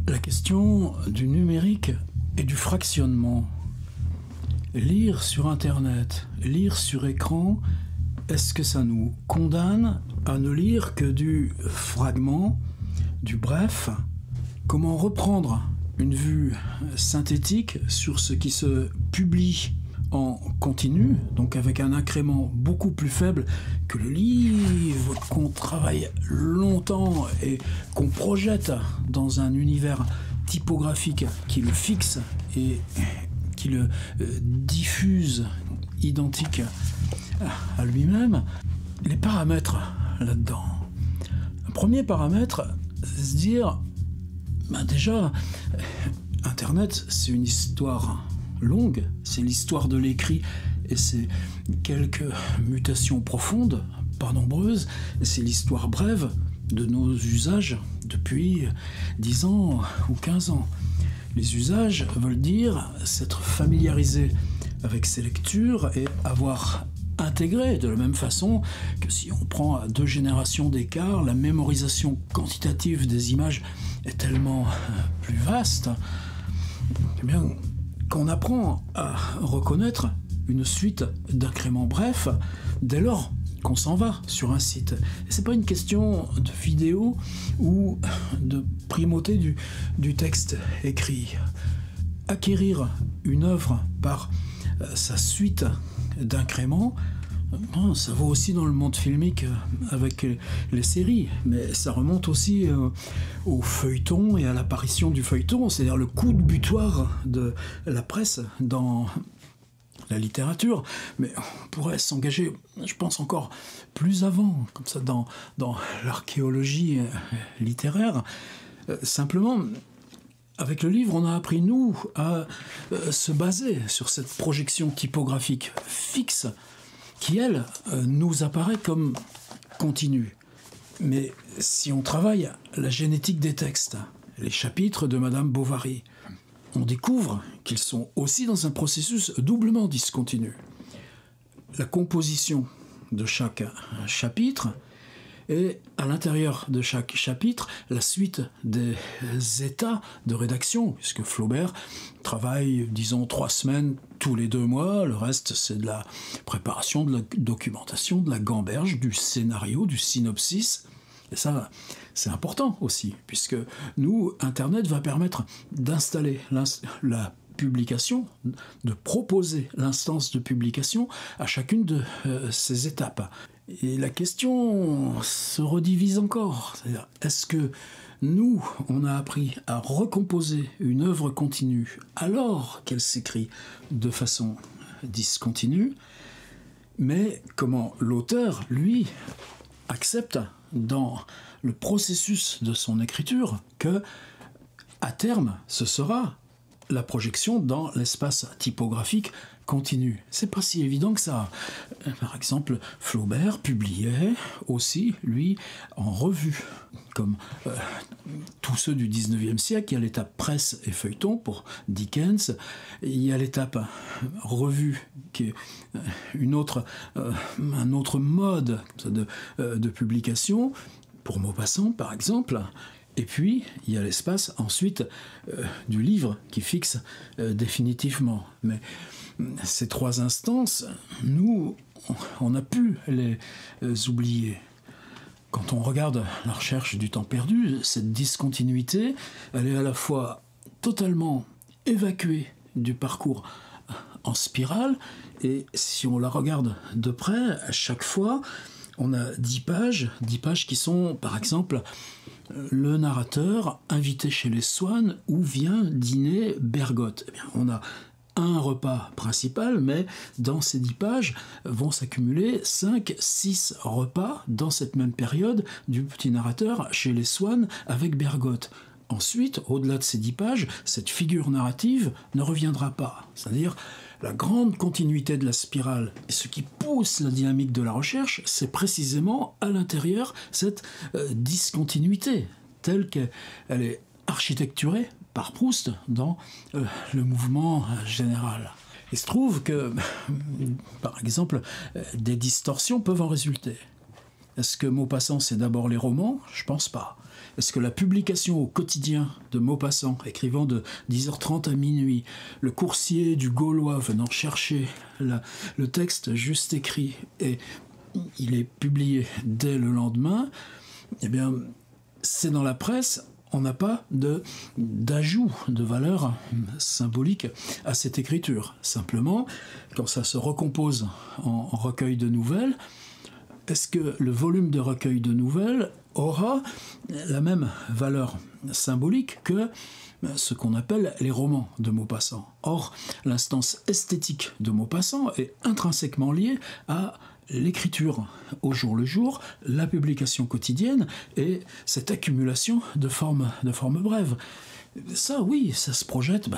La question du numérique et du fractionnement. Lire sur Internet, lire sur écran, est-ce que ça nous condamne à ne lire que du fragment, du bref? Comment reprendre une vue synthétique sur ce qui se publie en continu, donc avec un incrément beaucoup plus faible que le livre qu'on travaille longtemps et qu'on projette dans un univers typographique qui le fixe et qui le diffuse identique à lui-même. Les paramètres là-dedans. Un premier paramètre, c'est se dire, déjà, Internet, c'est une histoire longue, c'est l'histoire de l'écrit et c'est quelques mutations profondes, pas nombreuses, c'est l'histoire brève de nos usages depuis 10 ans ou 15 ans. Les usages veulent dire s'être familiarisé avec ces lectures et avoir intégré de la même façon que si on prend à 2 générations d'écart, la mémorisation quantitative des images est tellement plus vaste, eh bien, qu'on apprend à reconnaître une suite d'incréments brefs dès lors qu'on s'en va sur un site. Et c'est pas une question de vidéo ou de primauté du texte écrit. Acquérir une œuvre par sa suite d'incréments, ça vaut aussi dans le monde filmique avec les séries, mais ça remonte aussi au feuilleton et à l'apparition du feuilleton, c'est-à-dire le coup de butoir de la presse dans la littérature. Mais on pourrait s'engager, je pense, encore plus avant, comme ça, dans l'archéologie littéraire. Simplement, avec le livre, on a appris, nous, à se baser sur cette projection typographique fixe qui, elle, nous apparaît comme continue. Mais si on travaille la génétique des textes, les chapitres de Madame Bovary, on découvre qu'ils sont aussi dans un processus doublement discontinu. La composition de chaque chapitre et à l'intérieur de chaque chapitre, la suite des états de rédaction, puisque Flaubert travaille, disons, 3 semaines tous les 2 mois, le reste c'est de la préparation, de la documentation, de la gamberge, du scénario, du synopsis. Et ça, c'est important aussi, puisque nous, Internet va permettre d'installer la publication, de proposer l'instance de publication à chacune de ces étapes. Et la question se redivise encore. C'est-à-dire, est-ce que nous, on a appris à recomposer une œuvre continue alors qu'elle s'écrit de façon discontinue, mais comment l'auteur, lui, accepte dans le processus de son écriture que, à terme, ce sera la projection dans l'espace typographique continu. C'est pas si évident que ça. Par exemple, Flaubert publiait aussi, lui, en revue, comme tous ceux du 19e siècle. Il y a l'étape presse et feuilleton pour Dickens, il y a l'étape revue qui est un autre mode de publication, pour Maupassant par exemple. Et puis, il y a l'espace ensuite du livre qui fixe définitivement. Mais ces 3 instances, nous, on a pu les oublier. Quand on regarde la recherche du temps perdu, cette discontinuité, elle est à la fois totalement évacuée du parcours en spirale, et si on la regarde de près, à chaque fois, on a 10 pages qui sont, par exemple, le narrateur invité chez les Swann où vient dîner Bergotte. Eh bien, on a un repas principal, mais dans ces 10 pages vont s'accumuler 5-6 repas dans cette même période du petit narrateur chez les Swann avec Bergotte. Ensuite, au-delà de ces 10 pages, cette figure narrative ne reviendra pas. C'est-à-dire, la grande continuité de la spirale, et ce qui pousse la dynamique de la recherche, c'est précisément à l'intérieur cette discontinuité, telle qu'elle est architecturée par Proust dans le mouvement général. Il se trouve que, par exemple, des distorsions peuvent en résulter. Est-ce que Maupassant, c'est d'abord les romans ? Je pense pas. Est-ce que la publication au quotidien de Maupassant, écrivant de 10h30 à minuit, le coursier du Gaulois venant chercher le texte juste écrit et il est publié dès le lendemain, eh bien, c'est dans la presse, on n'a pas d'ajout de valeur symbolique à cette écriture. Simplement, quand ça se recompose en recueil de nouvelles, est-ce que le volume de recueil de nouvelles aura la même valeur symbolique que ce qu'on appelle les romans de Maupassant? Or, l'instance esthétique de Maupassant est intrinsèquement liée à l'écriture au jour le jour, la publication quotidienne et cette accumulation de formes brèves. Ça, oui, ça se projette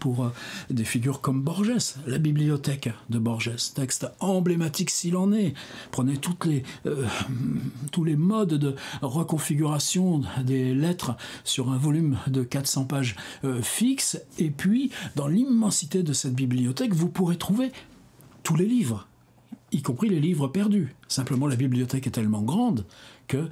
pour des figures comme Borges, la bibliothèque de Borges, texte emblématique s'il en est. Prenez tous les modes de reconfiguration des lettres sur un volume de 400 pages fixes, et puis, dans l'immensité de cette bibliothèque, vous pourrez trouver tous les livres, y compris les livres perdus. Simplement, la bibliothèque est tellement grande que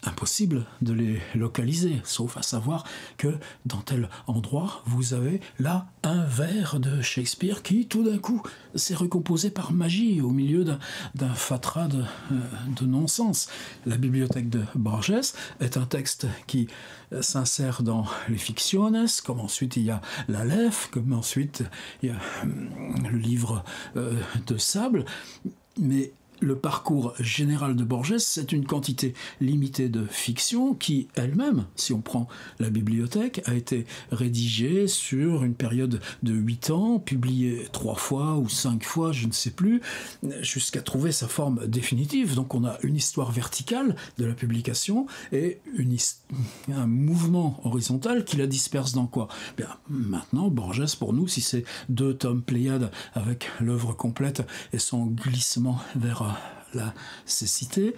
impossible de les localiser, sauf à savoir que dans tel endroit, vous avez là un vers de Shakespeare qui, tout d'un coup, s'est recomposé par magie au milieu d'un fatras de non-sens. La bibliothèque de Borges est un texte qui s'insère dans les fictiones, comme ensuite il y a l'Aleph, comme ensuite il y a le livre de Sable, mais le parcours général de Borges, c'est une quantité limitée de fiction qui, elle-même, si on prend la bibliothèque, a été rédigée sur une période de 8 ans, publiée 3 fois ou 5 fois, je ne sais plus, jusqu'à trouver sa forme définitive. Donc on a une histoire verticale de la publication et un mouvement horizontal qui la disperse dans quoi? Bien, maintenant, Borges, pour nous, si c'est 2 tomes Pléiades avec l'œuvre complète et son glissement vers la cécité,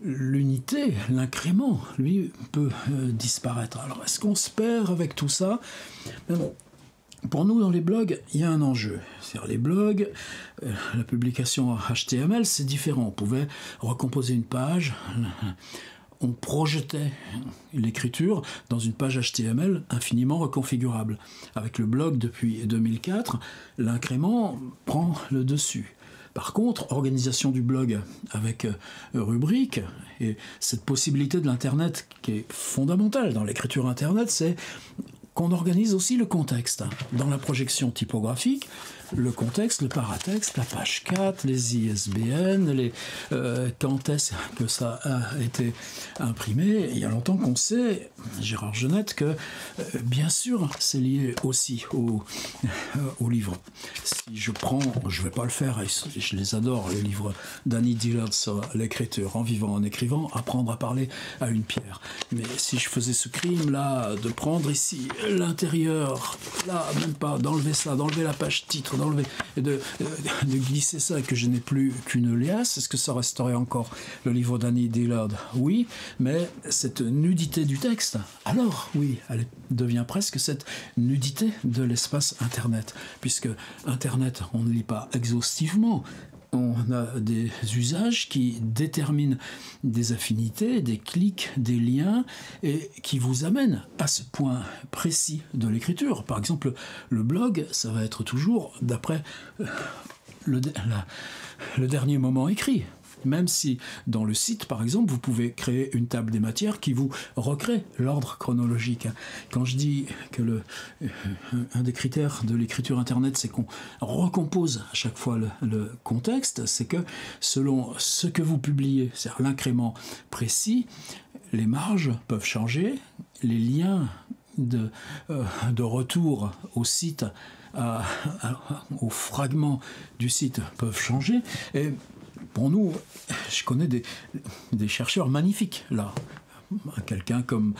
l'unité, l'incrément, lui, peut disparaître. Alors, est-ce qu'on se perd avec tout ça? Pour nous, dans les blogs, il y a un enjeu. C'est-à-dire les blogs, la publication HTML, c'est différent. On pouvait recomposer une page, on projetait l'écriture dans une page HTML infiniment reconfigurable. Avec le blog depuis 2004, l'incrément prend le dessus. Par contre, organisation du blog avec rubrique, et cette possibilité de l'Internet qui est fondamentale dans l'écriture Internet, c'est qu'on organise aussi le contexte. Dans la projection typographique, le contexte, le paratexte, la page 4, les ISBN, quand est-ce que ça a été imprimé. Il y a longtemps qu'on sait, Gérard Genette, que bien sûr c'est lié aussi au livre. Si je vais pas le faire, je les adore, les livres d'Annie Dillard sur l'écriture, En vivant, en écrivant, apprendre à parler à une pierre. Mais si je faisais ce crime-là, de prendre ici l'intérieur, là, même pas, d'enlever ça, d'enlever la page titre, d'enlever et de glisser ça et que je n'ai plus qu'une liasse, est-ce que ça resterait encore le livre d'Annie Dillard? Oui, mais cette nudité du texte, alors oui, elle devient presque cette nudité de l'espace Internet, puisque Internet, on ne lit pas exhaustivement. On a des usages qui déterminent des affinités, des clics, des liens, et qui vous amènent à ce point précis de l'écriture. Par exemple, le blog, ça va être toujours d'après le dernier moment écrit. Même si, dans le site, par exemple, vous pouvez créer une table des matières qui vous recrée l'ordre chronologique. Quand je dis que un des critères de l'écriture Internet, c'est qu'on recompose à chaque fois le contexte, c'est que selon ce que vous publiez, c'est-à-dire l'incrément précis, les marges peuvent changer, les liens de retour au site, aux fragments du site peuvent changer, et pour nous, je connais des chercheurs magnifiques, là. Quelqu'un comme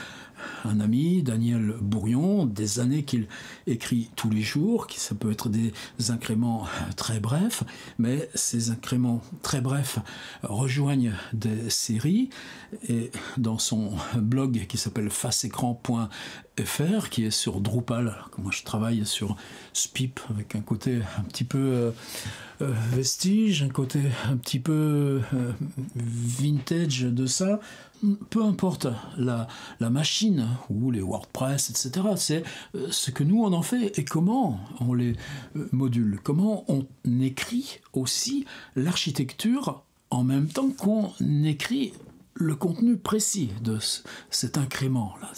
un ami, Daniel Bourrion, des années qu'il écrit tous les jours, ça peut être des incréments très brefs, mais ces incréments très brefs rejoignent des séries, et dans son blog qui s'appelle faceécran.fr, qui est sur Drupal, moi je travaille sur SPIP avec un côté un petit peu vestige, un côté un petit peu vintage de ça. Peu importe la machine ou les WordPress, etc. C'est ce que nous on en fait et comment on les module, comment on écrit aussi l'architecture en même temps qu'on écrit le contenu précis de cet incrément-là.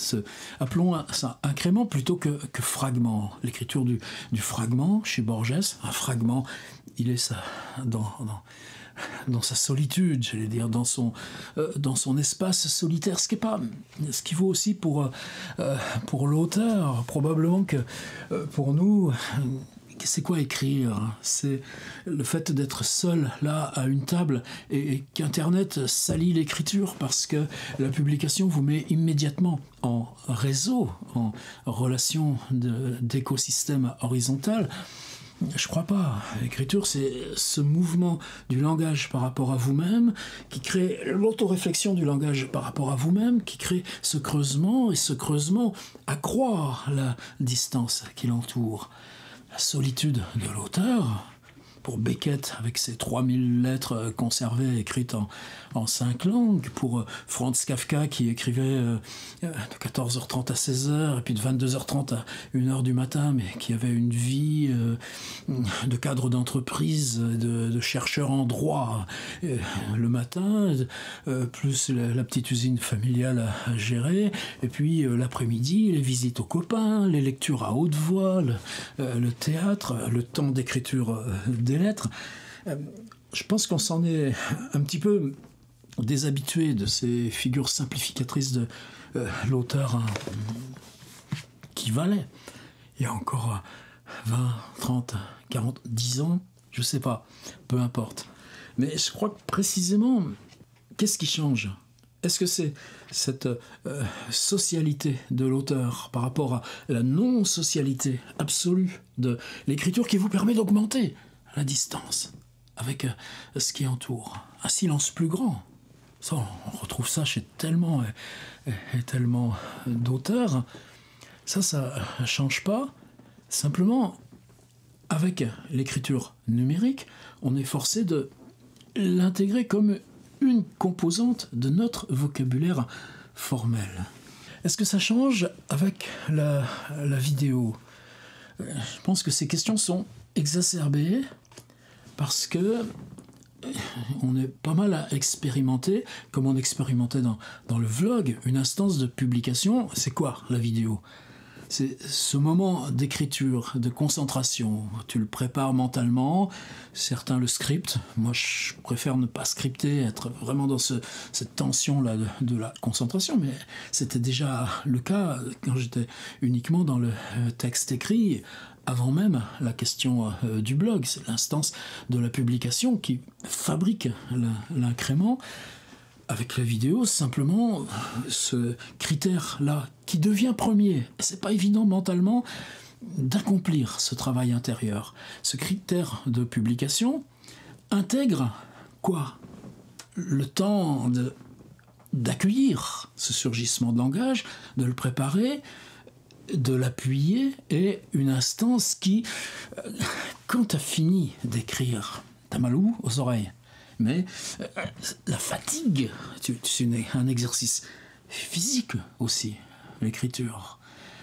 Appelons ça incrément plutôt que fragment. L'écriture du fragment chez Borges, un fragment, il est ça dans sa solitude, j'allais dire, dans son espace solitaire, ce qui vaut aussi pour l'auteur. Probablement que pour nous, c'est quoi écrire? C'est le fait d'être seul là à une table et qu'Internet salit l'écriture parce que la publication vous met immédiatement en réseau, en relation d'écosystème horizontal. Je crois pas. L'écriture, c'est ce mouvement du langage par rapport à vous-même, qui crée l'autoréflexion du langage par rapport à vous-même, qui crée ce creusement, et ce creusement accroît la distance qui l'entoure. La solitude de l'auteur, pour Beckett avec ses 3000 lettres conservées écrites en 5 langues, pour Franz Kafka qui écrivait de 14h30 à 16h et puis de 22h30 à 1h du matin, mais qui avait une vie de cadre d'entreprise, de chercheur en droit le matin, plus la petite usine familiale à gérer, et puis l'après-midi, les visites aux copains, les lectures à haute voix, le théâtre, le temps d'écriture des lettres. Je pense qu'on s'en est un petit peu déshabitué de ces figures simplificatrices de l'auteur qui valait il y a encore 20, 30, 40, 10 ans, je sais pas, peu importe. Mais je crois que précisément, qu'est-ce qui change ? Est-ce que c'est cette socialité de l'auteur par rapport à la non-socialité absolue de l'écriture qui vous permet d'augmenter la distance avec ce qui entoure? Un silence plus grand. Ça, on retrouve ça chez tellement et tellement d'auteurs. Ça change pas. Simplement, avec l'écriture numérique, on est forcé de l'intégrer comme une composante de notre vocabulaire formel. Est-ce que ça change avec la vidéo ? Je pense que ces questions sont exacerbées parce que on est pas mal à expérimenter, comme on expérimentait dans le vlog, une instance de publication. C'est quoi la vidéo ? C'est ce moment d'écriture, de concentration. Tu le prépares mentalement, certains le scriptent. Moi, je préfère ne pas scripter, être vraiment dans cette tension-là de la concentration. Mais c'était déjà le cas quand j'étais uniquement dans le texte écrit, avant même la question du blog. C'est l'instance de la publication qui fabrique l'incrément. Avec la vidéo, simplement, ce critère-là qui devient premier, c'est pas évident mentalement d'accomplir ce travail intérieur. Ce critère de publication intègre quoi ? Le temps d'accueillir ce surgissement de langage, de le préparer, de l'appuyer, et une instance qui, quand tu as fini d'écrire, t'as mal aux oreilles. Mais la fatigue, c'est un exercice physique aussi, l'écriture.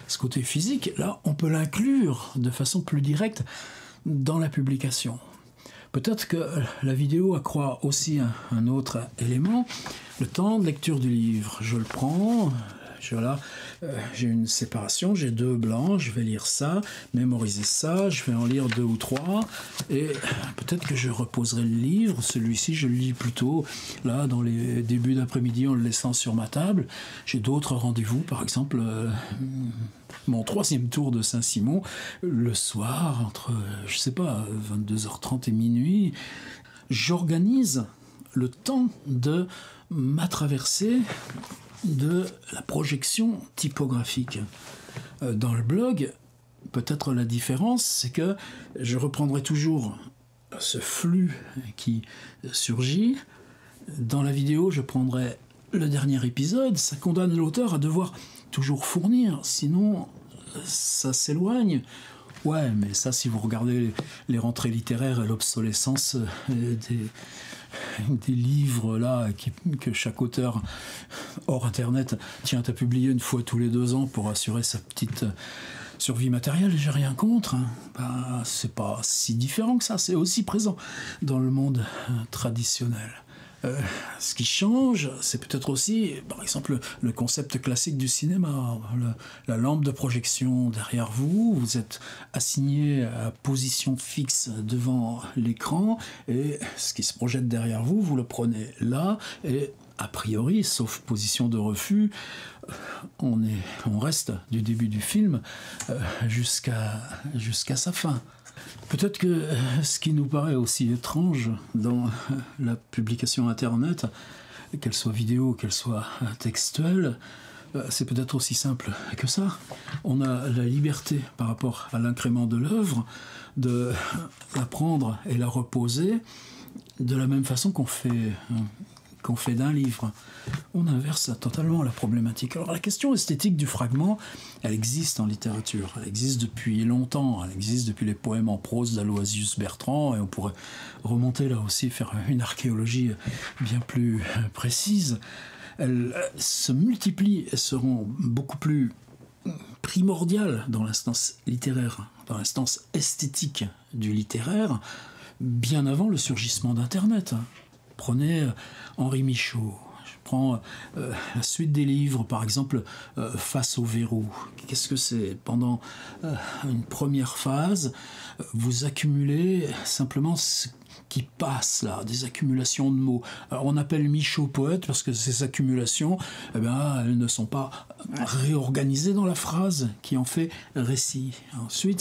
Ce côté physique, là, on peut l'inclure de façon plus directe dans la publication. Peut-être que la vidéo accroît aussi un autre élément, le temps de lecture du livre. Je le prends, j'ai une séparation, j'ai 2 blancs, je vais lire ça, mémoriser ça, je vais en lire 2 ou 3, et peut-être que je reposerai le livre. Celui-ci, je le lis plutôt là dans les débuts d'après-midi en le laissant sur ma table. J'ai d'autres rendez-vous, par exemple mon 3e tour de Saint-Simon le soir entre, 22h30 et minuit. J'organise le temps de ma traversée de la projection typographique. Dans le blog, peut-être la différence, c'est que je reprendrai toujours ce flux qui surgit. Dans la vidéo, je prendrai le dernier épisode. Ça condamne l'auteur à devoir toujours fournir, sinon ça s'éloigne. Ouais, mais ça, si vous regardez les rentrées littéraires et l'obsolescence des livres là que chaque auteur hors internet tient à publier une fois tous les 2 ans pour assurer sa petite survie matérielle, j'ai rien contre, hein. Ben, c'est pas si différent que ça, c'est aussi présent dans le monde traditionnel. Ce qui change, c'est peut-être aussi, par exemple, le concept classique du cinéma. La lampe de projection derrière vous, vous êtes assigné à position fixe devant l'écran, et ce qui se projette derrière vous, vous le prenez là, et a priori, sauf position de refus, on reste du début du film jusqu'à sa fin. Peut-être que ce qui nous paraît aussi étrange dans la publication Internet, qu'elle soit vidéo, qu'elle soit textuelle, c'est peut-être aussi simple que ça. On a la liberté par rapport à l'incrément de l'œuvre de la prendre et la reposer de la même façon qu'on fait d'un livre. On inverse totalement la problématique. Alors la question esthétique du fragment, elle existe en littérature, elle existe depuis longtemps, elle existe depuis les poèmes en prose d'Aloysius Bertrand, et on pourrait remonter là aussi, faire une archéologie bien plus précise. Elles se multiplient et seront beaucoup plus primordiales dans l'instance littéraire, dans l'instance esthétique du littéraire, bien avant le surgissement d'Internet. Prenez Henri Michaud, je prends la suite des livres, par exemple Face au verrou. Qu'est-ce que c'est? Pendant une première phase, vous accumulez simplement ce qui passe là, des accumulations de mots. Alors on appelle Michaud poète parce que ces accumulations, elles ne sont pas réorganisées dans la phrase qui en fait récit. Ensuite,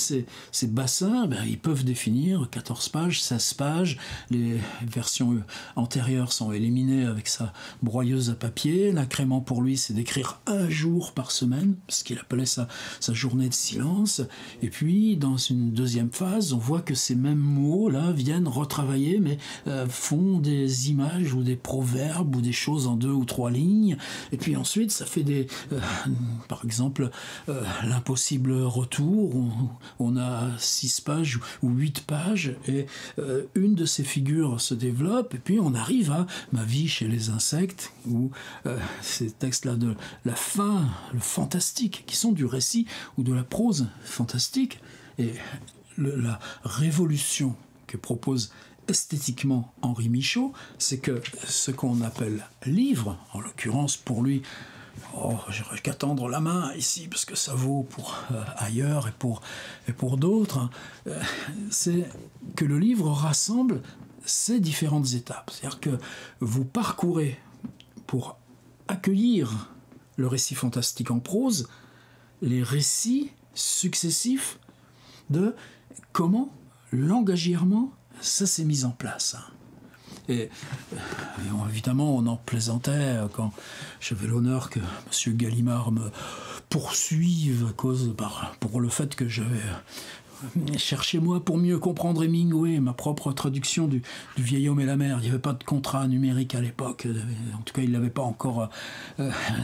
ces bassins, ils peuvent définir 14 pages, 16 pages. Les versions antérieures sont éliminées avec sa broyeuse à papier. L'incrément pour lui, c'est d'écrire 1 jour par semaine, ce qu'il appelait sa journée de silence. Et puis, dans une deuxième phase, on voit que ces mêmes mots-là viennent retravailler, mais font des images ou des proverbes ou des choses en 2 ou 3 lignes. Et puis ensuite, ça fait par exemple, l'impossible retour, où on a 6 pages ou 8 pages, et une de ces figures se développe, et puis on arrive à Ma vie chez les insectes, où ces textes-là de la fin, le fantastique, qui sont du récit ou de la prose fantastique, et la révolution que propose esthétiquement Henri Michaud, c'est que ce qu'on appelle livre, en l'occurrence pour lui, j'aurais qu'à tendre la main ici parce que ça vaut pour ailleurs et pour d'autres, c'est que le livre rassemble ces différentes étapes. C'est-à-dire que vous parcourez, pour accueillir le récit fantastique en prose, les récits successifs de comment langagièrement ça s'est mis en place. Et évidemment, on en plaisantait quand j'avais l'honneur que M. Gallimard me poursuive pour le fait que j'avais cherché moi pour mieux comprendre Hemingway, ma propre traduction du Vieil homme et la mer. Il n'y avait pas de contrat numérique à l'époque, en tout cas il ne l'avait pas encore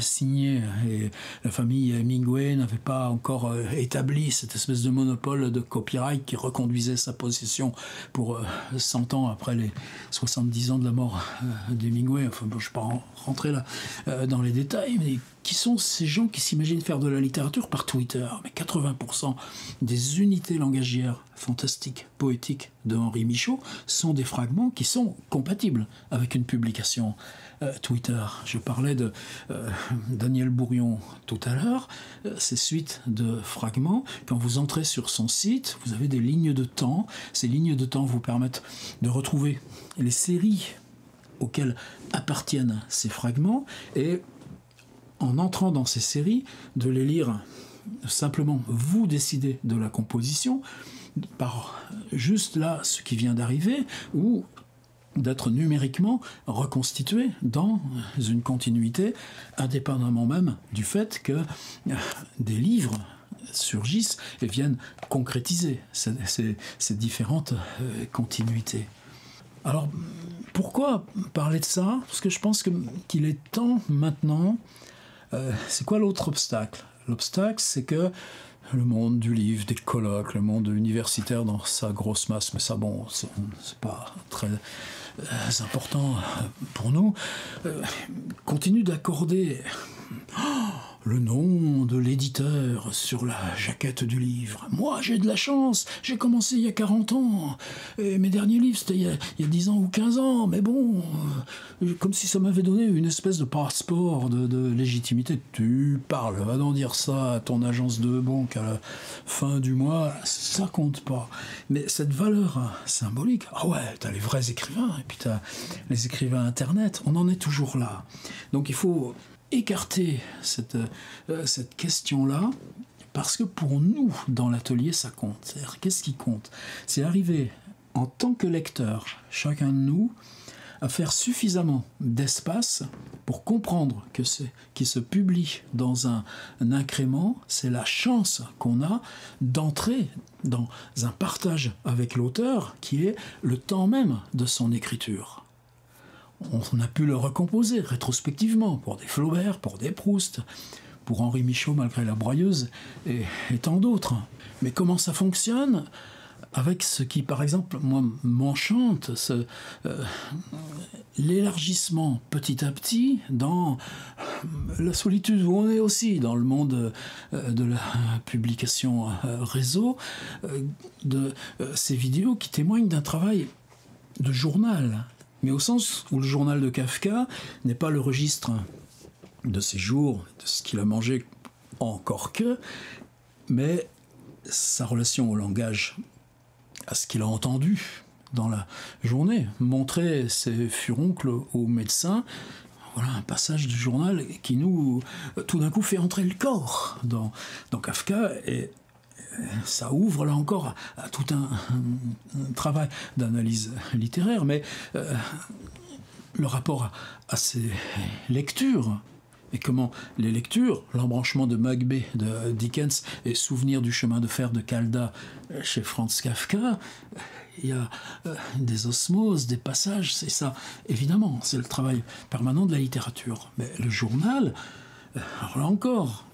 signé, et la famille Hemingway n'avait pas encore établi cette espèce de monopole de copyright qui reconduisait sa possession pour 100 ans après les 70 ans de la mort d'Hemingway. Enfin bon, je ne vais pas rentrer là dans les détails, mais qui sont ces gens qui s'imaginent faire de la littérature par Twitter? Mais 80% des unités langagières fantastiques, poétiques de Henri Michaud sont des fragments qui sont compatibles avec une publication Twitter. Je parlais de Daniel Bourion tout à l'heure. Ces suites de fragments, quand vous entrez sur son site, vous avez des lignes de temps. Ces lignes de temps vous permettent de retrouver les séries auxquelles appartiennent ces fragments, et en entrant dans ces séries, de les lire simplement, vous décidez de la composition, par juste là ce qui vient d'arriver, ou d'être numériquement reconstitué dans une continuité, indépendamment même du fait que des livres surgissent et viennent concrétiser ces différentes continuités. Alors, pourquoi parler de ça? Parce que je pense qu'il est temps maintenant. C'est quoi l'autre obstacle? L'obstacle, c'est que le monde du livre, des colloques, le monde universitaire dans sa grosse masse, mais ça, bon, c'est pas très important pour nous, continue d'accorder le nom de l'éditeur sur la jaquette du livre. Moi, j'ai de la chance, j'ai commencé il y a 40 ans, et mes derniers livres, c'était il y a 10 ans ou 15 ans, mais bon, comme si ça m'avait donné une espèce de passeport de légitimité. Tu parles, va donc dire ça à ton agence de banque à la fin du mois, ça compte pas. Mais cette valeur symbolique, ah ouais, t'as les vrais écrivains, et puis t'as les écrivains Internet, on en est toujours là. Donc il faut écarter cette question-là, parce que pour nous, dans l'atelier, ça compte. C'est-à-dire, qu'est-ce qui compte? C'est arriver, en tant que lecteur, chacun de nous, à faire suffisamment d'espace pour comprendre que ce qui se publie dans un incrément, c'est la chance qu'on a d'entrer dans un partage avec l'auteur qui est le temps même de son écriture. On a pu le recomposer rétrospectivement pour des Flaubert, pour des Proust, pour Henri Michaud malgré la broyeuse et tant d'autres. Mais comment ça fonctionne avec ce qui, par exemple, moi, m'enchante, l'élargissement petit à petit dans la solitude où on est aussi, dans le monde de la publication réseau, de ces vidéos qui témoignent d'un travail de journal. Mais au sens où le journal de Kafka n'est pas le registre de ses jours, de ce qu'il a mangé, encore que, mais sa relation au langage, à ce qu'il a entendu dans la journée, montrer ses furoncles aux médecins. Voilà un passage du journal qui nous, tout d'un coup, fait entrer le corps dans Kafka, et ça ouvre là encore à tout un travail d'analyse littéraire, mais le rapport à ces lectures, et comment les lectures, l'embranchement de Macbeth de Dickens et Souvenir du chemin de fer de Calda chez Franz Kafka, il y a des osmoses, des passages, c'est ça, évidemment, c'est le travail permanent de la littérature. Mais le journal, alors là encore,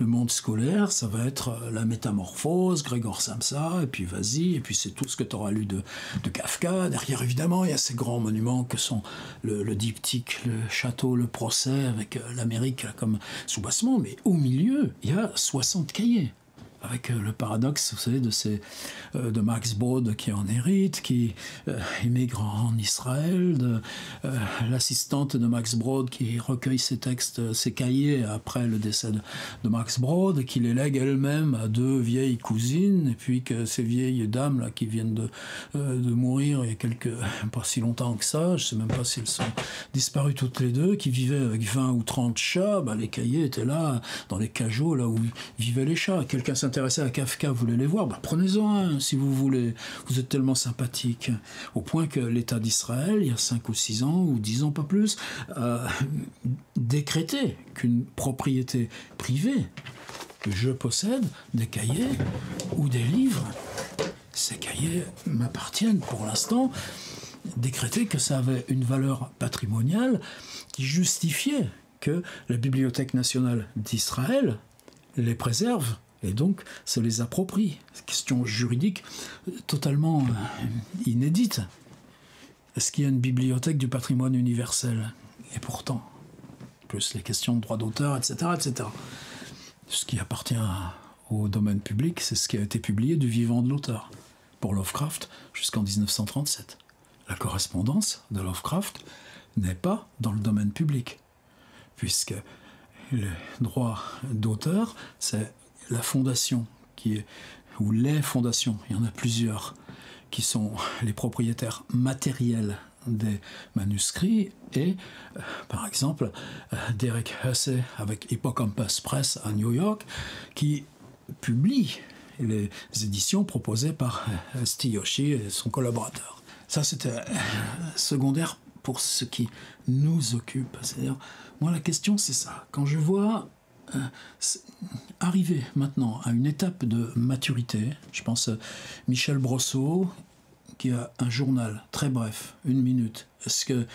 le monde scolaire, ça va être la Métamorphose, Grégor Samsa, et puis vas-y, et puis c'est tout ce que tu auras lu de Kafka. Derrière, évidemment, il y a ces grands monuments que sont le diptyque, le château, le procès, avec l'Amérique là, comme soubassement, mais au milieu, il y a 60 cahiers. Avec le paradoxe, vous savez, de Max Brod qui en hérite, qui émigre en Israël, l'assistante de Max Brod qui recueille ses textes, ses cahiers après le décès de Max Brod, qui les lègue elle-même à deux vieilles cousines, et puis que ces vieilles dames là, qui viennent de mourir il y a pas si longtemps que ça, je ne sais même pas si elles sont disparues toutes les deux, qui vivaient avec 20 ou 30 chats, les cahiers étaient là, dans les cageots, là où vivaient les chats. Quelqu'un s'intéressait à Kafka, vous voulez les voir, prenez-en un si vous voulez. Vous êtes tellement sympathique. Au point que l'État d'Israël, il y a 5 ou 6 ans, ou 10 ans, pas plus, décrété qu'une propriété privée, que je possède des cahiers ou des livres, ces cahiers m'appartiennent pour l'instant, décrété que ça avait une valeur patrimoniale qui justifiait que la Bibliothèque nationale d'Israël les préserve et donc se les approprie. Question juridique totalement inédite. Est-ce qu'il y a une bibliothèque du patrimoine universel? Et pourtant, plus les questions de droit d'auteur, etc., etc. Ce qui appartient au domaine public, c'est ce qui a été publié du vivant de l'auteur, pour Lovecraft jusqu'en 1937. La correspondance de Lovecraft n'est pas dans le domaine public, puisque le droit d'auteur, c'est la fondation ou les fondations, il y en a plusieurs, qui sont les propriétaires matériels des manuscrits, et par exemple Derek Hussey avec Hippocampus Press à New York, qui publie les éditions proposées par Stiyoshi et son collaborateur. Ça, c'était secondaire pour ce qui nous occupe. C'est-à-dire, moi, la question, c'est ça. Quand je vois arriver maintenant à une étape de maturité, je pense à Michel Brosseau, qui a un journal très bref, 1 minute. Est-ce que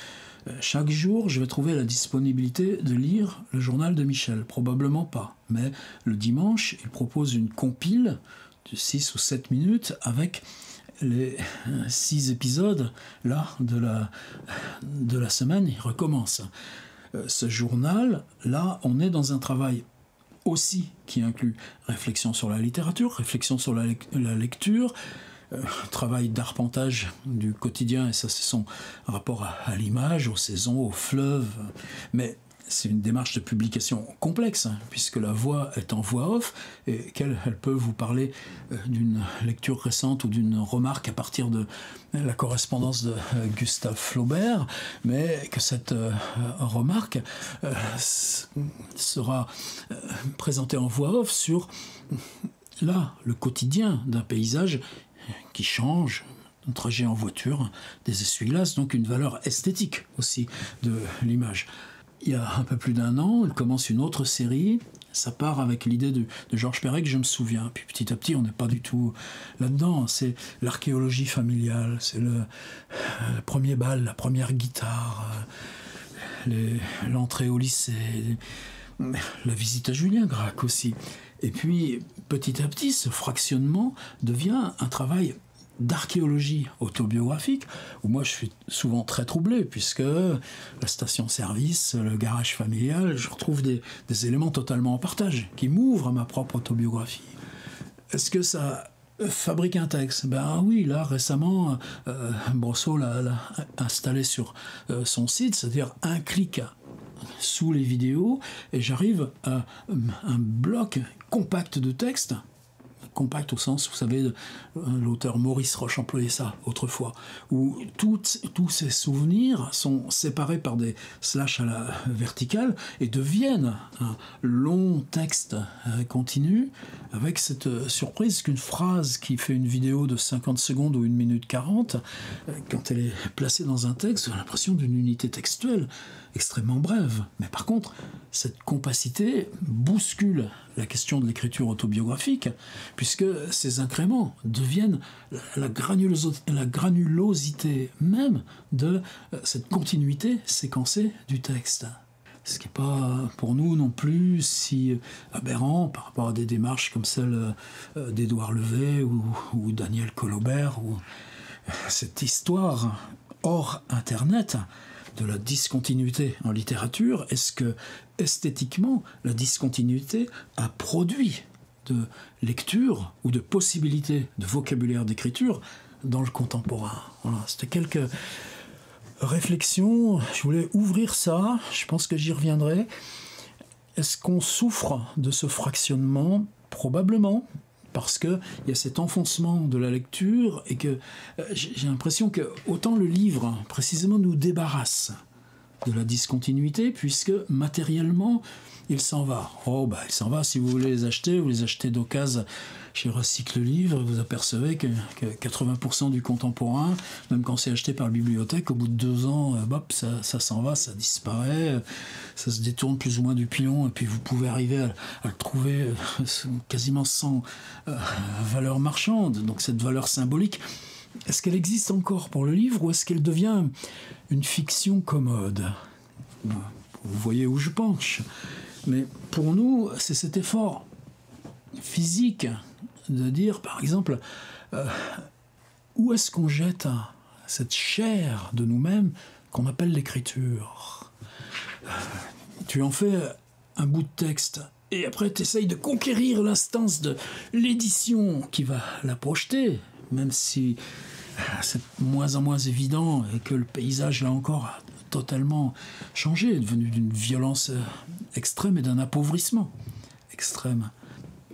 chaque jour, je vais trouver la disponibilité de lire le journal de Michel? Probablement pas. Mais le dimanche, il propose une compile de 6 ou 7 minutes avec les 6 épisodes là, de la semaine. Il recommence. Ce journal, là, on est dans un travail aussi qui inclut réflexion sur la littérature, réflexion sur la lecture, travail d'arpentage du quotidien, et ça c'est son rapport à l'image, aux saisons, aux fleuves, mais c'est une démarche de publication complexe, hein, puisque la voix est en voix off, et elle peut vous parler d'une lecture récente ou d'une remarque à partir de la correspondance de Gustave Flaubert, mais que cette remarque sera présentée en voix off sur là, le quotidien d'un paysage qui change, un trajet en voiture, des essuie-glaces, donc une valeur esthétique aussi de l'image. Il y a un peu plus d'1 an, il commence une autre série. Ça part avec l'idée de Georges Perec, je me souviens. Puis petit à petit, on n'est pas du tout là-dedans. C'est l'archéologie familiale, c'est le premier bal, la première guitare, l'entrée au lycée, la visite à Julien Gracq aussi. Et puis, petit à petit, ce fractionnement devient un travail d'archéologie autobiographique, où moi je suis souvent très troublé, puisque la station-service, le garage familial, je retrouve des éléments totalement en partage, qui m'ouvrent à ma propre autobiographie. Est-ce que ça fabrique un texte? Ben oui, là récemment, Brosseau l'a installé sur son site, c'est-à-dire un clic sous les vidéos, et j'arrive à un bloc compact de texte, compact au sens, vous savez, l'auteur Maurice Roche employait ça autrefois, où tous ces souvenirs sont séparés par des slash à la verticale et deviennent un long texte continu, avec cette surprise qu'une phrase qui fait une vidéo de 50 secondes ou 1 minute 40, quand elle est placée dans un texte, on a l'impression d'une unité textuelle extrêmement brève. Mais par contre, cette compacité bouscule la question de l'écriture autobiographique, puisque ces incréments deviennent la granulosité même de cette continuité séquencée du texte. Ce qui n'est pas pour nous non plus si aberrant par rapport à des démarches comme celle d'Édouard Levet ou Daniel Colobert, ou cette histoire hors Internet de la discontinuité en littérature. Est-ce que, esthétiquement, la discontinuité a produit de lecture ou de possibilités de vocabulaire d'écriture dans le contemporain? Voilà, c'était quelques réflexions. Je voulais ouvrir ça, je pense que j'y reviendrai. Est-ce qu'on souffre de ce fractionnement? Probablement, parce qu'il y a cet enfoncement de la lecture, et que j'ai l'impression que autant le livre précisément nous débarrasse de la discontinuité, puisque matériellement il s'en va. Il s'en va. Si vous voulez les acheter, vous les achetez d'occasion chez Recycle Livre, vous apercevez que 80% du contemporain, même quand c'est acheté par la bibliothèque, au bout de 2 ans, ça s'en va, ça disparaît, ça se détourne plus ou moins du pilon, et puis vous pouvez arriver à le trouver quasiment sans valeur marchande. Donc cette valeur symbolique, est-ce qu'elle existe encore pour le livre, ou est-ce qu'elle devient une fiction commode? Vous voyez où je penche. Mais pour nous, c'est cet effort physique de dire, par exemple, où est-ce qu'on jette cette chair de nous-mêmes qu'on appelle l'écriture? Tu en fais un bout de texte, et après tu essayes de conquérir l'instance de l'édition qui va la projeter, même si c'est moins en moins évident, et que le paysage, là encore, a totalement changé, est devenu d'une violence extrême et d'un appauvrissement extrême.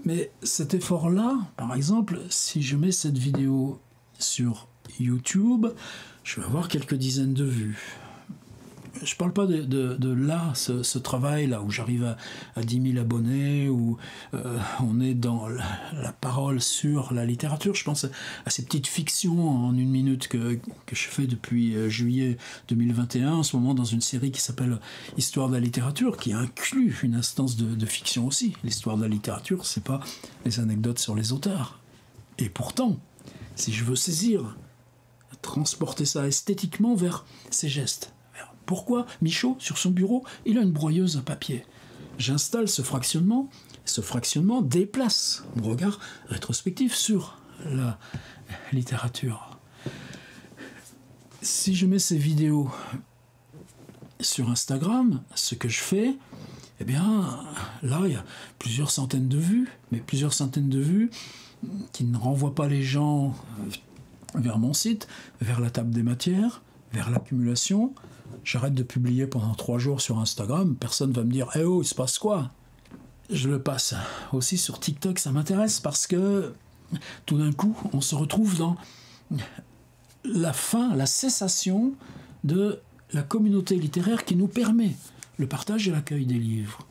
Mais cet effort-là, par exemple, si je mets cette vidéo sur YouTube, je vais avoir quelques dizaines de vues. je parle pas de là, ce travail-là, où j'arrive à 10 000 abonnés, où on est dans la parole sur la littérature. Je pense à ces petites fictions en 1 minute que je fais depuis juillet 2021, en ce moment dans une série qui s'appelle Histoire de la littérature, qui inclut une instance de fiction aussi. L'histoire de la littérature, c'est pas les anecdotes sur les auteurs. Et pourtant, si je veux saisir, transporter ça esthétiquement vers ces gestes. Pourquoi Michaud, sur son bureau, il a une broyeuse à papier? J'installe ce fractionnement déplace mon regard rétrospectif sur la littérature. Si je mets ces vidéos sur Instagram, ce que je fais, eh bien, là, il y a plusieurs centaines de vues, mais plusieurs centaines de vues qui ne renvoient pas les gens vers mon site, vers la table des matières, vers l'accumulation. J'arrête de publier pendant 3 jours sur Instagram, personne va me dire « Eh oh, il se passe quoi ?» Je le passe aussi sur TikTok, ça m'intéresse parce que tout d'un coup, on se retrouve dans la fin, la cessation de la communauté littéraire qui nous permet le partage et l'accueil des livres.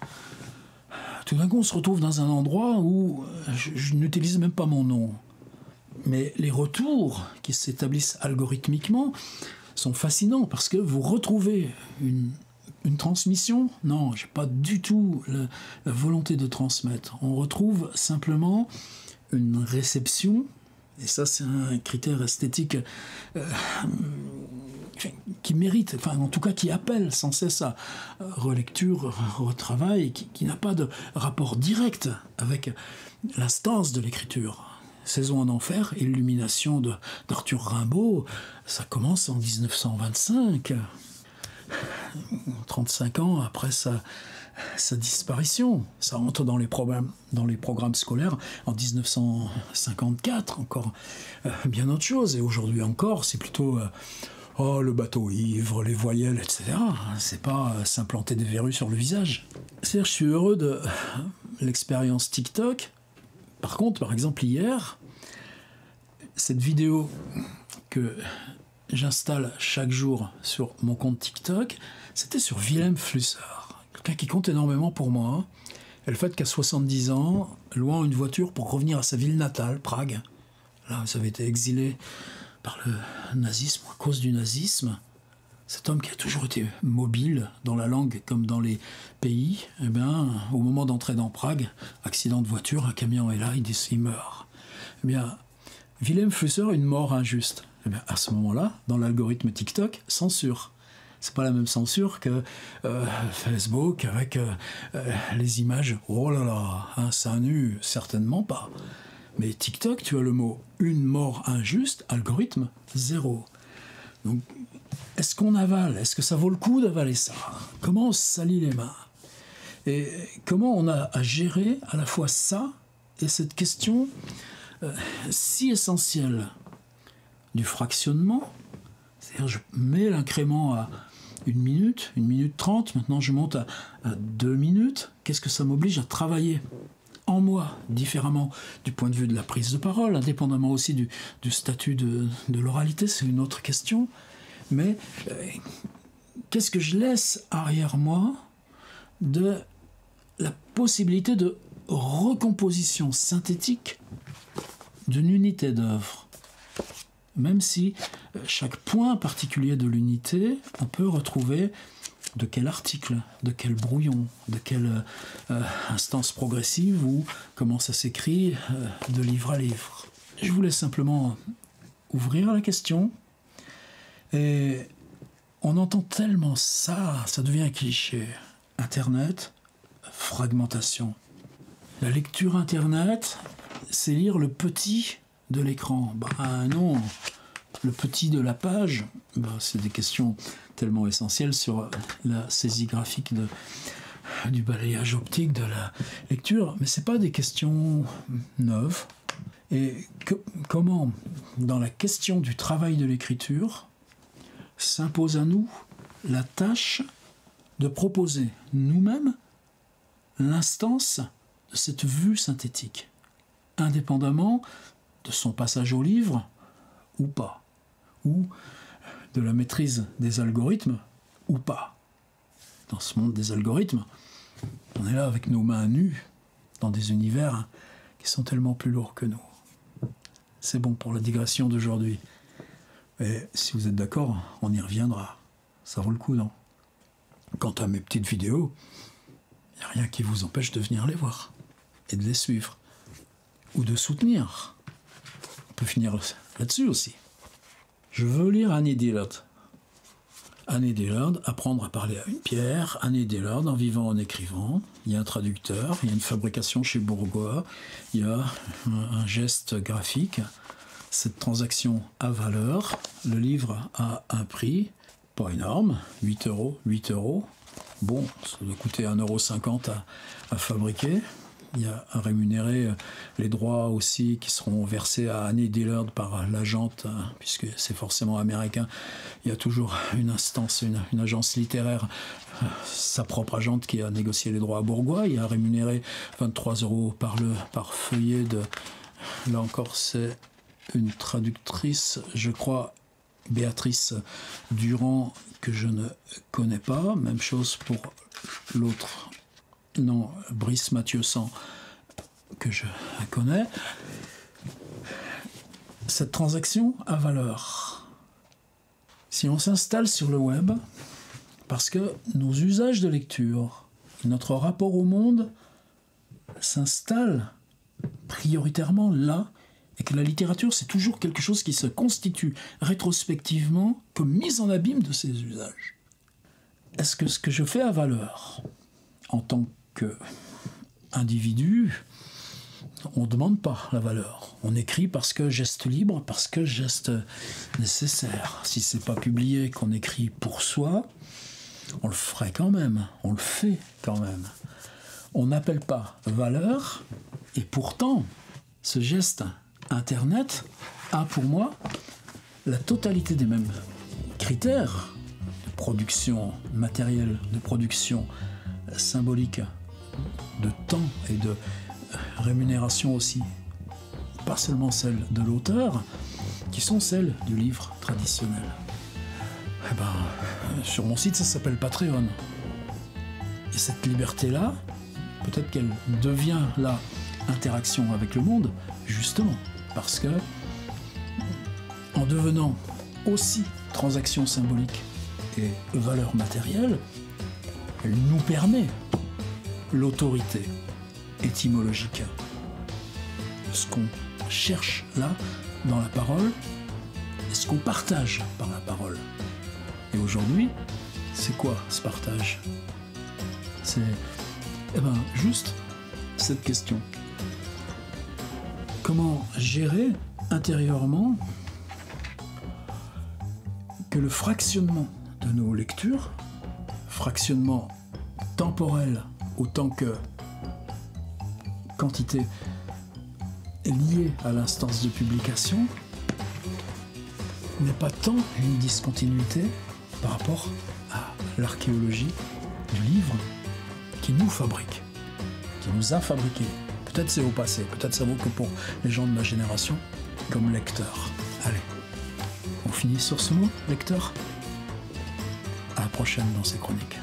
Tout d'un coup, on se retrouve dans un endroit où je n'utilise même pas mon nom. Mais les retours qui s'établissent algorithmiquement sont fascinants parce que vous retrouvez une transmission. Non, je n'ai pas du tout la volonté de transmettre. On retrouve simplement une réception, et ça c'est un critère esthétique qui mérite, enfin en tout cas qui appelle sans cesse à relecture, retravail, qui n'a pas de rapport direct avec l'instance de l'écriture. Saison en enfer, Illumination d'Arthur Rimbaud, ça commence en 1925, 35 ans après sa disparition. Ça entre dans les programmes scolaires en 1954, encore bien autre chose. Et aujourd'hui encore, c'est plutôt le bateau ivre, les voyelles, etc. C'est pas s'implanter des verrues sur le visage. C'est-à-dire, je suis heureux de l'expérience TikTok. Par contre, par exemple, hier, cette vidéo que j'installe chaque jour sur mon compte TikTok, c'était sur Wilhelm Flusser, quelqu'un qui compte énormément pour moi. Et le fait qu'à 70 ans, louant une voiture pour revenir à sa ville natale, Prague, là où ça avait été exilé par le nazisme, à cause du nazisme, cet homme qui a toujours été mobile dans la langue comme dans les pays, eh bien, au moment d'entrer dans Prague, accident de voiture, un camion est là, il meurt. Eh bien, Wilhelm Flusser, une mort injuste. Eh bien, à ce moment-là, dans l'algorithme TikTok, censure. C'est pas la même censure que Facebook avec les images. Oh là là, un sein nu, certainement pas. Mais TikTok, tu as le mot une mort injuste, algorithme 0. Donc, est-ce qu'on avale? Est-ce que ça vaut le coup d'avaler ça? Comment on se salit les mains? Et comment on a à gérer à la fois ça et cette question si essentielle du fractionnement? C'est-à-dire, je mets l'incrément à 1 minute 30, maintenant je monte à 2 minutes. Qu'est-ce que ça m'oblige à travailler en moi, différemment du point de vue de la prise de parole, indépendamment aussi du statut de l'oralité, c'est une autre question. Mais qu'est-ce que je laisse arrière moi de la possibilité de recomposition synthétique d'une unité d'œuvre? Même si chaque point particulier de l'unité, on peut retrouver de quel article, de quel brouillon, de quelle instance progressive ou comment ça s'écrit de livre à livre. Je voulais simplement ouvrir la question. Et on entend tellement ça devient un cliché. Internet, fragmentation. La lecture Internet, c'est lire le petit de l'écran. Non, le petit de la page, c'est des questions tellement essentielles sur la saisie graphique du balayage optique de la lecture, mais ce n'est pas des questions neuves. Et comment, dans la question du travail de l'écriture, s'impose à nous la tâche de proposer nous-mêmes l'instance de cette vue synthétique, indépendamment de son passage au livre ou pas, ou de la maîtrise des algorithmes ou pas. dans ce monde des algorithmes. On est là avec nos mains nues, dans des univers qui sont tellement plus lourds que nous. C'est bon pour la digression d'aujourd'hui. Et si vous êtes d'accord, on y reviendra. Ça vaut le coup, non? Quant à mes petites vidéos, il n'y a rien qui vous empêche de venir les voir et de les suivre. Ou de soutenir. On peut finir là-dessus aussi. Je veux lire Annie Dillard. Annie Dillard, apprendre à parler à une pierre. Annie Dillard, en vivant, en écrivant. Il y a un traducteur, il y a une fabrication chez Bourgois, il y a un geste graphique. Cette transaction a valeur. Le livre a un prix, pas énorme, 8 €. 8 €. Bon, ça doit coûter 1,50 € à fabriquer. Il y a à rémunérer les droits aussi qui seront versés à Annie Dillard par l'agente, puisque c'est forcément américain. Il y a toujours une instance, une agence littéraire, sa propre agente qui a négocié les droits à Bourgois. Il y a à rémunérer 23 € par feuillet de... Là encore, c'est une traductrice, je crois, Béatrice Durand, que je ne connais pas. Même chose pour l'autre. Non, Brice Mathieu-San, que je connais. Cette transaction a valeur. Si on s'installe sur le web, parce que nos usages de lecture, notre rapport au monde s'installe prioritairement là, et que la littérature, c'est toujours quelque chose qui se constitue rétrospectivement comme mise en abîme de ses usages. Est-ce que ce que je fais a valeur? En tant qu'individu, on ne demande pas la valeur. On écrit parce que geste libre, parce que geste nécessaire. Si ce n'est pas publié, qu'on écrit pour soi, on le ferait quand même. On le fait quand même. On n'appelle pas valeur, et pourtant, ce geste Internet a pour moi la totalité des mêmes critères de production matérielle, de production symbolique, de temps et de rémunération aussi, pas seulement celles de l'auteur, qui sont celles du livre traditionnel. Eh ben, sur mon site, ça s'appelle Patreon. Et cette liberté-là, peut-être qu'elle devient la interaction avec le monde, justement, parce que, en devenant aussi transaction symbolique et valeur matérielle, elle nous permet l'autorité étymologique de ce qu'on cherche là dans la parole et ce qu'on partage par la parole. Et aujourd'hui, c'est quoi ce partage? C'est juste cette question. Comment gérer intérieurement que le fractionnement de nos lectures, fractionnement temporel autant que quantité liée à l'instance de publication, n'est pas tant une discontinuité par rapport à l'archéologie du livre qui nous fabrique, qui nous a fabriqués. Peut-être c'est au passé, peut-être ça vaut que pour les gens de ma génération, comme lecteur. Allez, on finit sur ce mot, lecteur. À la prochaine dans ces chroniques.